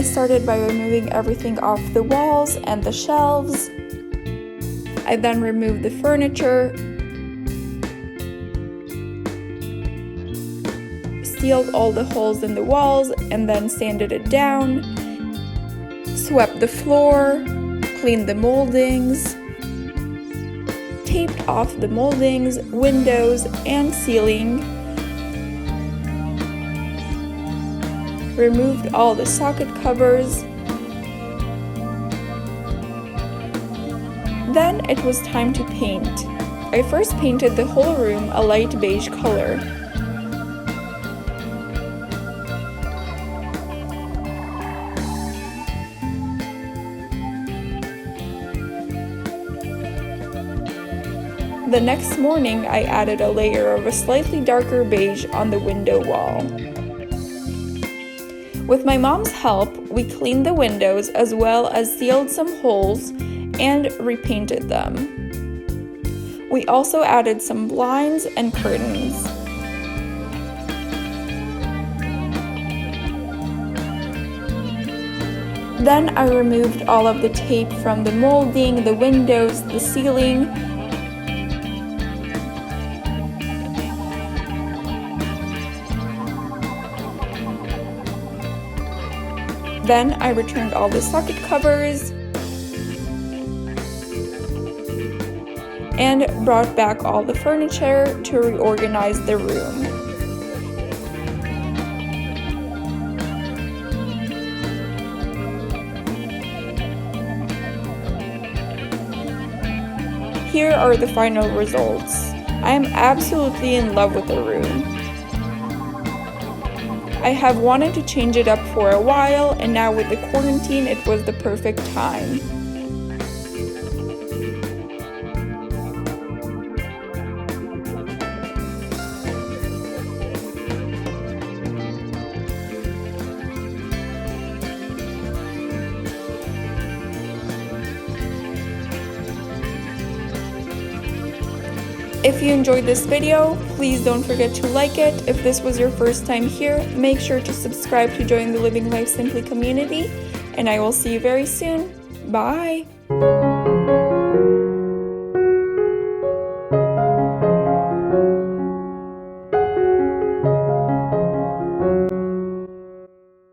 started by removing everything off the walls and the shelves. I then removed the furniture, sealed all the holes in the walls, and then sanded it down, swept the floor, cleaned the moldings, taped off the moldings, windows, and ceiling, removed all the socket covers. Then it was time to paint. I first painted the whole room a light beige color. The next morning, I added a layer of a slightly darker beige on the window wall. With my mom's help, we cleaned the windows as well as sealed some holes and repainted them. We also added some blinds and curtains. Then I removed all of the tape from the molding, the windows, the ceiling. Then I returned all the socket covers and brought back all the furniture to reorganize the room. Here are the final results. I am absolutely in love with the room. I have wanted to change it up for a while, and now with the quarantine, it was the perfect time. If you enjoyed this video, please don't forget to like it. If this was your first time here, make sure to subscribe to join the Living Life Simply community, and I will see you very soon. Bye!